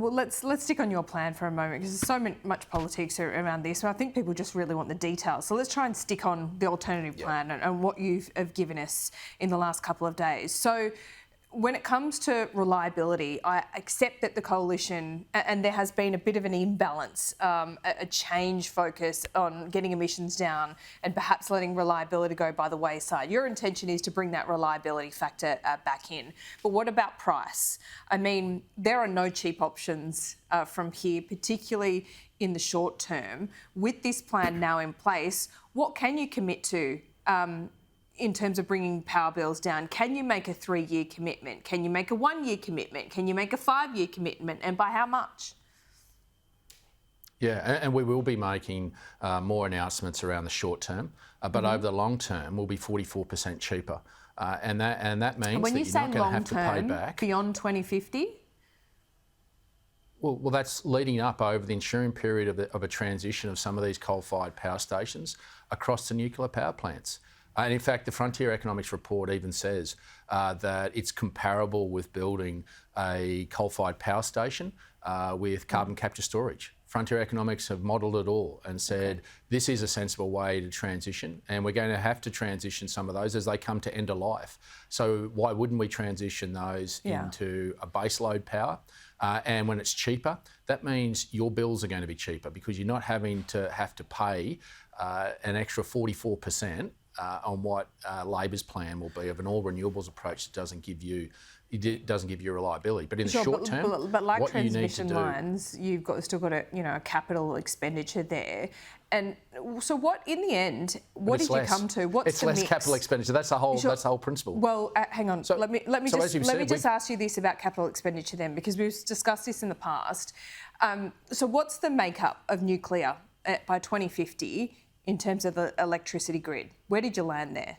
Well, let's stick on your plan for a moment, because there's so much politics around this, and I think people just really want the details. So let's try and stick on the alternative plan and what you have given us in the last couple of days. So when it comes to reliability, I accept that the coalition, and there has been a bit of an imbalance, a change focus on getting emissions down and perhaps letting reliability go by the wayside. Your intention is to bring that reliability factor back in. But what about price? I mean, there are no cheap options from here, particularly in the short term. With this plan now in place, what can you commit to in terms of bringing power bills down? Can you make a 3-year commitment? Can you make a 1-year commitment? Can you make a 5-year commitment? And by how much? Yeah, and we will be making more announcements around the short term, but over the long term, we'll be 44% cheaper. And that means that you're not going to have to pay back. Beyond 2050? Well, that's leading up over the insuring period of a transition of some of these coal-fired power stations across to nuclear power plants. And in fact, the Frontier Economics report even says that it's comparable with building a coal-fired power station with carbon capture storage. Frontier Economics have modelled it all and said this is a sensible way to transition, and we're going to have to transition some of those as they come to end of life. So why wouldn't we transition those into a baseload power? And when it's cheaper, that means your bills are going to be cheaper because you're not having to pay an extra 44% on what Labor's plan will be of an all-renewables approach that doesn't give you reliability. But in the short term, but like what transmission you need to lines, you've still got a capital expenditure there. And so, what in the end? What did you come to? It's less capital expenditure. That's the whole principle. Well, hang on. So, let me just ask you this about capital expenditure then, because we've discussed this in the past. So, what's the makeup of nuclear by 2050 in terms of the electricity grid? Where did you land there?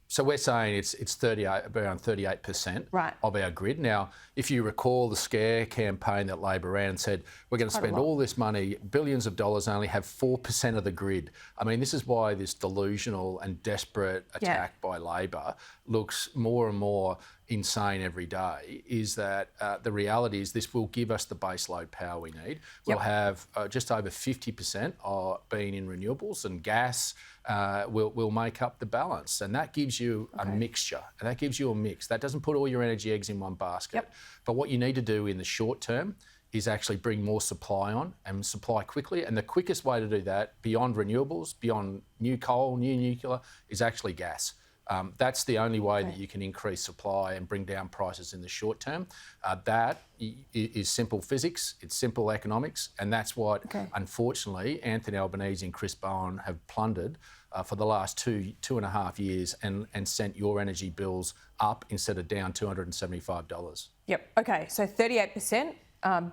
So we're saying it's around 38% of our grid. Now, if you recall the scare campaign that Labor ran and said, we're going to spend all this money, billions of dollars, and only have 4% of the grid. I mean, this is why this delusional and desperate attack by Labor looks more and more insane every day, is that the reality is this will give us the baseload power we need. We'll have just over 50% being in renewables, and gas will make up the balance. And that gives you a mixture, and that gives you a mix. That doesn't put all your energy eggs in one basket. But what you need to do in the short term is actually bring more supply on and supply quickly. And the quickest way to do that, beyond renewables, beyond new coal, new nuclear, is actually gas. That's the only way that you can increase supply and bring down prices in the short term. That is simple physics, it's simple economics, and that's what, unfortunately, Anthony Albanese and Chris Bowen have plundered for the last two and a half years and sent your energy bills up instead of down $275. Yep, okay, so 38%,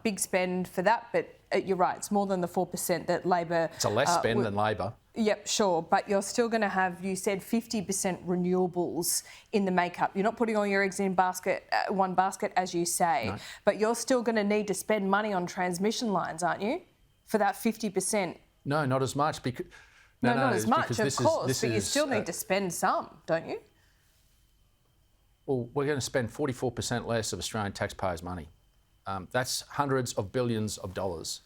big spend for that, but you're right, it's more than the 4% that Labor... It's a less spend than Labor. Yep, sure, but you're still going to have, you said 50% renewables in the makeup. You're not putting all your eggs in one basket, as you say, but you're still going to need to spend money on transmission lines, aren't you, for that 50%? No, not as much. Not as much, of course, but you still need to spend some, don't you? Well, we're going to spend 44% less of Australian taxpayers' money. That's hundreds of billions of dollars.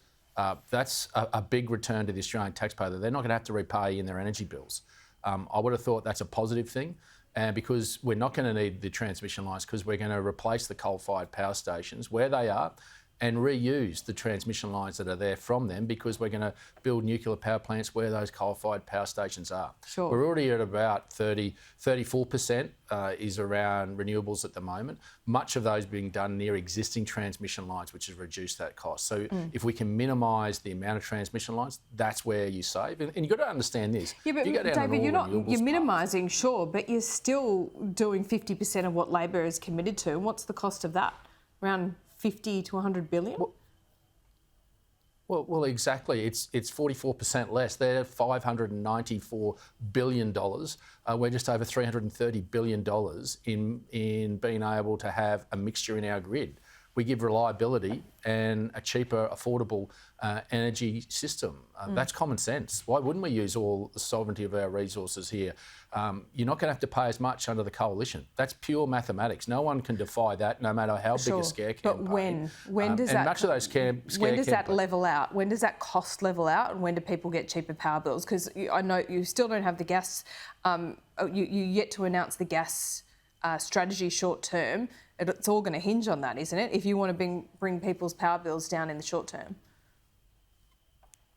That's a big return to the Australian taxpayer that they're not going to have to repay in their energy bills. I would have thought that's a positive thing, and because we're not going to need the transmission lines, because we're going to replace the coal-fired power stations where they are and reuse the transmission lines that are there from them, because we're going to build nuclear power plants where those coal-fired power stations are. Sure. We're already at about 34% is around renewables at the moment. Much of those being done near existing transmission lines, which has reduced that cost. So if we can minimise the amount of transmission lines, that's where you save. And you've got to understand this. Yeah, but David, you're minimising, sure, but you're still doing 50% of what Labor is committed to. And what's the cost of that? Around 50 to 100 billion? Well, exactly. It's 44% less. They're $594 billion. We're just over $330 billion in being able to have a mixture in our grid. we give reliability and a cheaper, affordable energy system. That's common sense. Why wouldn't we use all the sovereignty of our resources here? You're not going to have to pay as much under the coalition. That's pure mathematics. No one can defy that, no matter how big a scare campaign. But when does that? Much of those when does that level out? When does that cost level out? And when do people get cheaper power bills? Because I know you still don't have the gas. You yet to announce the gas strategy short term. It's all going to hinge on that, isn't it? If you want to bring people's power bills down in the short term.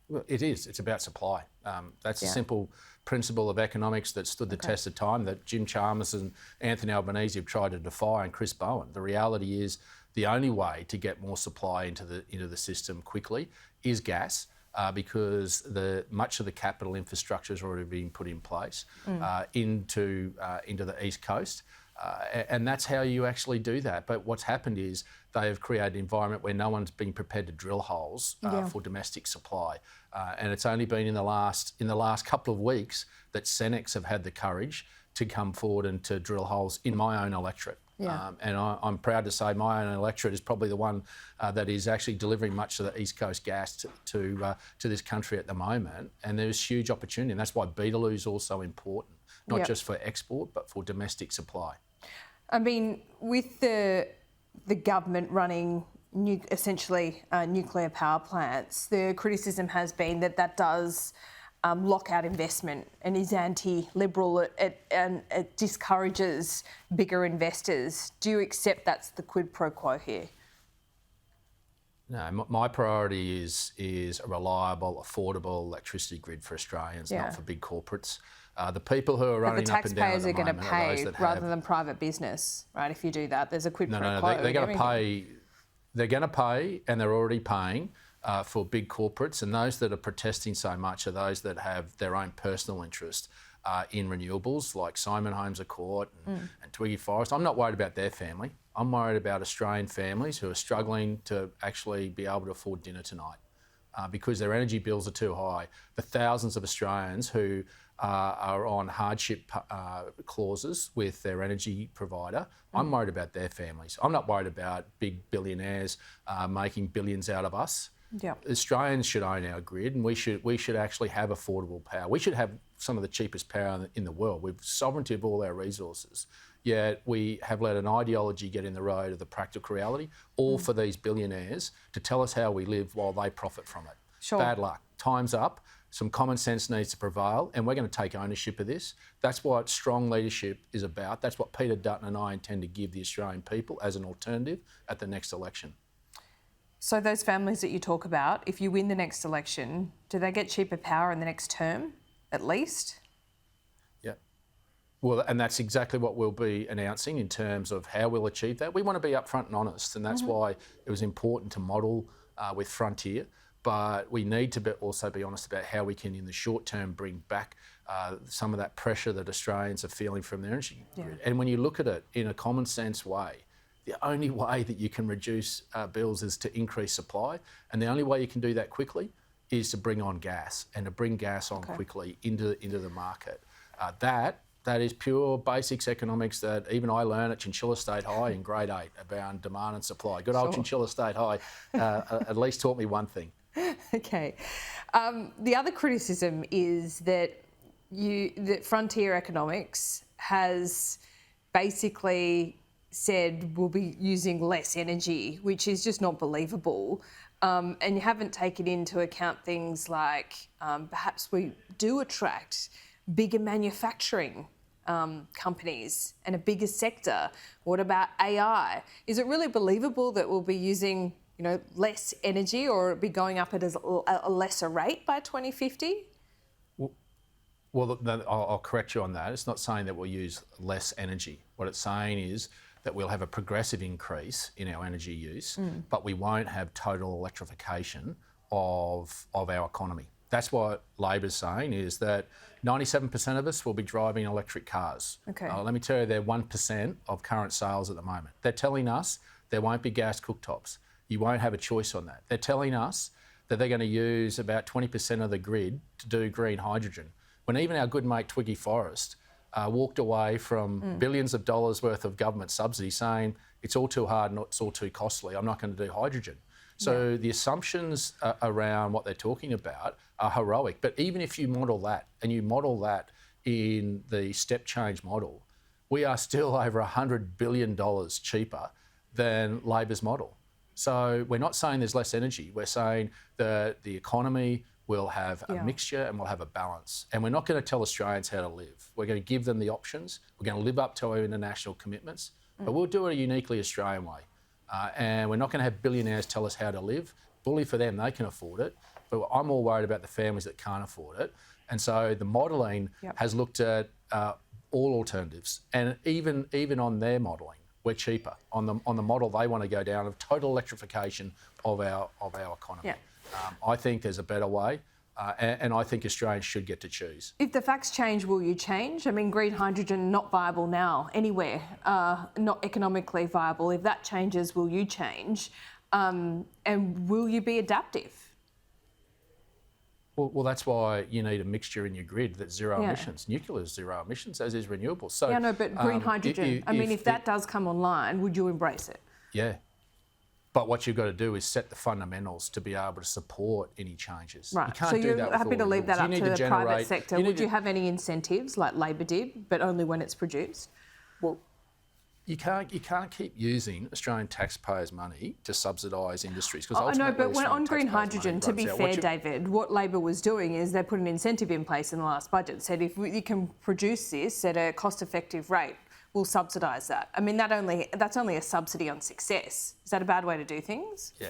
Well, it is. It's about supply. That's a simple principle of economics that stood the test of time that Jim Chalmers and Anthony Albanese have tried to defy, and Chris Bowen. The reality is the only way to get more supply into the system quickly is gas. Because much of the capital infrastructure has already been put in place into the East Coast. And that's how you actually do that. But what's happened is they have created an environment where no one's been prepared to drill holes for domestic supply. And it's only been in the last couple of weeks that Senex have had the courage to come forward and to drill holes in my own electorate. And I'm proud to say my own electorate is probably the one that is actually delivering much of the East Coast gas to this country at the moment. And there's huge opportunity. And that's why Beetaloo is also important, not just for export, but for domestic supply. I mean, with the government running essentially nuclear power plants, the criticism has been that does lock out investment and is anti-liberal and it discourages bigger investors. Do you accept that's the quid pro quo here? No, my priority is a reliable, affordable electricity grid for Australians, not for big corporates. The people who are running up and down at the moment are those that have... But the taxpayers are going to pay rather than private business, right? If you do that, there's a quid pro quo. They're going to pay. They're going to pay, and they're already paying for big corporates. And those that are protesting so much are those that have their own personal interest in renewables, like Simon Holmes à Court and Twiggy Forrest. I'm not worried about their family. I'm worried about Australian families who are struggling to actually be able to afford dinner tonight because their energy bills are too high. The thousands of Australians who are on hardship clauses with their energy provider. I'm worried about their families. I'm not worried about big billionaires making billions out of us. Australians should own our grid, and we should actually have affordable power. We should have some of the cheapest power in the world. We've sovereignty of all our resources. Yet we have let an ideology get in the road of the practical reality, all for these billionaires to tell us how we live while they profit from it. Bad luck. Time's up. Some common sense needs to prevail, and we're going to take ownership of this. That's what strong leadership is about. That's what Peter Dutton and I intend to give the Australian people as an alternative at the next election. So those families that you talk about, if you win the next election, do they get cheaper power in the next term, at least? Yeah. Well, and that's exactly what we'll be announcing in terms of how we'll achieve that. We want to be upfront and honest, and that's why it was important to model with Frontier. But we need to also be honest about how we can, in the short term, bring back some of that pressure that Australians are feeling from their energy grid. And when you look at it in a common sense way, the only way that you can reduce bills is to increase supply. And the only way you can do that quickly is to bring on gas and to bring gas on quickly into the market. That is pure basics economics that even I learned at Chinchilla State High in grade 8 about demand and supply. Good old Chinchilla State High at least taught me one thing. Okay. The other criticism is that Frontier Economics has basically said we'll be using less energy, which is just not believable. And you haven't taken into account things like perhaps we do attract bigger manufacturing companies and a bigger sector. What about AI? Is it really believable that we'll be using less energy, or be going up at a lesser rate by 2050? Well, I'll correct you on that. It's not saying that we'll use less energy. What it's saying is that we'll have a progressive increase in our energy use, but we won't have total electrification of our economy. That's what Labor's saying, is that 97% of us will be driving electric cars. Let me tell you, they're 1% of current sales at the moment. They're telling us there won't be gas cooktops. You won't have a choice on that. They're telling us that they're going to use about 20% of the grid to do green hydrogen. When even our good mate Twiggy Forrest walked away from billions of dollars worth of government subsidy saying it's all too hard and it's all too costly. I'm not going to do hydrogen. So the assumptions around what they're talking about are heroic. But even if you model that, and you model that in the step change model, we are still over $100 billion cheaper than Labor's model. So we're not saying there's less energy. We're saying that the economy will have a mixture and we'll have a balance. And we're not going to tell Australians how to live. We're going to give them the options. We're going to live up to our international commitments, but we'll do it a uniquely Australian way. And we're not going to have billionaires tell us how to live. Bully for them, they can afford it. But I'm more worried about the families that can't afford it. And so the modelling has looked at all alternatives. And even on their modelling, we're cheaper. On the model they want to go down of total electrification of our economy. Yeah. I think there's a better way. And I think Australians should get to choose. If the facts change, will you change? I mean, green hydrogen not viable now anywhere, not economically viable. If that changes, will you change? And will you be adaptive? Well, that's why you need a mixture in your grid that's zero emissions. Nuclear is zero emissions, as is renewables. So, no, but green hydrogen, if that does come online, would you embrace it? Yeah. But what you've got to do is set the fundamentals to be able to support any changes. Right. You can't so do you're that with happy to leave that up to the private sector. Would you have any incentives like Labor did, but only when it's produced? Well, you can't keep using Australian taxpayers' money to subsidise industries. I know, but when on green hydrogen, to be fair, David, what Labor was doing is they put an incentive in place in the last budget. Said if you can produce this at a cost-effective rate, we'll subsidise that. I mean, that's only a subsidy on success. Is that a bad way to do things? Yeah.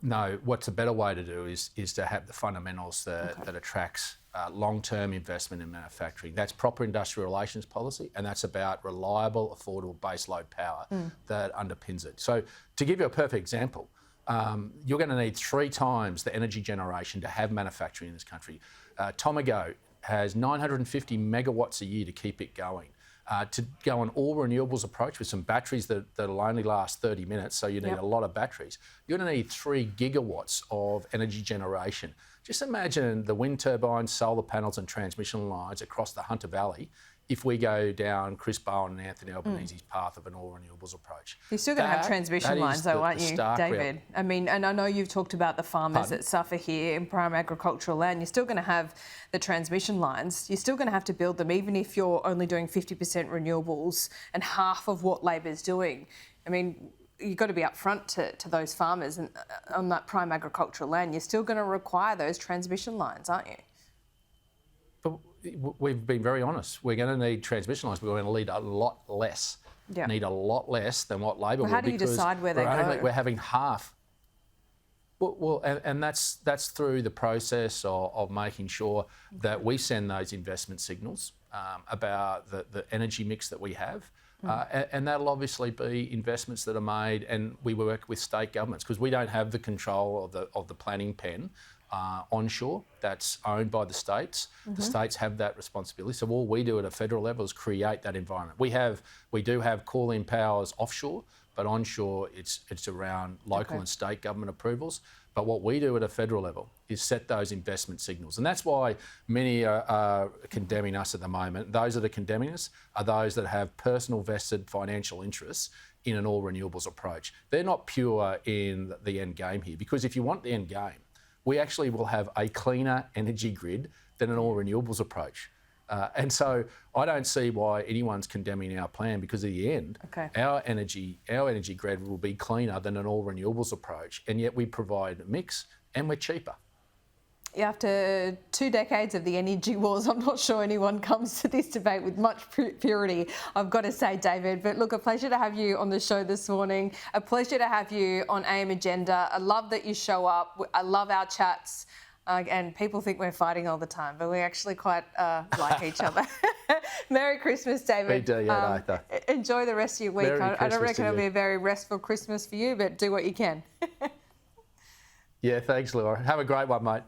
No, what's a better way to do is to have the fundamentals that attracts long-term investment in manufacturing. That's proper industrial relations policy, and that's about reliable, affordable baseload power that underpins it. So to give you a perfect example, you're going to need 3 times the energy generation to have manufacturing in this country. Tomago has 950 megawatts a year to keep it going. To go an all-renewables approach with some batteries that'll only last 30 minutes, so you need a lot of batteries. You're going to need 3 gigawatts of energy generation. Just imagine the wind turbines, solar panels and transmission lines across the Hunter Valley if we go down Chris Bowen and Anthony Albanese's path of an all-renewables approach. You're still going to have transmission lines though, aren't you, David? I mean, and I know you've talked about the farmers that suffer here in prime agricultural land. You're still going to have the transmission lines. You're still going to have to build them, even if you're only doing 50% renewables and half of what Labor's doing. I mean, you've got to be upfront to those farmers and on that prime agricultural land. You're still going to require those transmission lines, aren't you? But we've been very honest. We're going to need transmission lines, but we're going to need a lot less. Need a lot less than what Labor will. How do you decide where they go? We're having half. Well, and that's through the process of making sure that we send those investment signals about the energy mix that we have. And that'll obviously be investments that are made, and we work with state governments because we don't have the control of the planning pen onshore. That's owned by the states. The states have that responsibility. So all we do at a federal level is create that environment. We do have call-in powers offshore, but onshore it's around local and state government approvals. But what we do at a federal level is set those investment signals. And that's why many are condemning us at the moment. Those that are condemning us are those that have personal vested financial interests in an all-renewables approach. They're not pure in the end game here, because if you want the end game, we actually will have a cleaner energy grid than an all-renewables approach. And so I don't see why anyone's condemning our plan, because at the end, our energy grid will be cleaner than an all-renewables approach, and yet we provide a mix and we're cheaper. After 2 decades of the energy wars, I'm not sure anyone comes to this debate with much purity, I've got to say, David. But look, a pleasure to have you on the show this morning. A pleasure to have you on AM Agenda. I love that you show up. I love our chats. And people think we're fighting all the time, but we actually quite like each other. Merry Christmas, David. Enjoy the rest of your week. I don't reckon it'll be a very restful Christmas for you, but do what you can. Yeah, thanks, Laura. Have a great one, mate.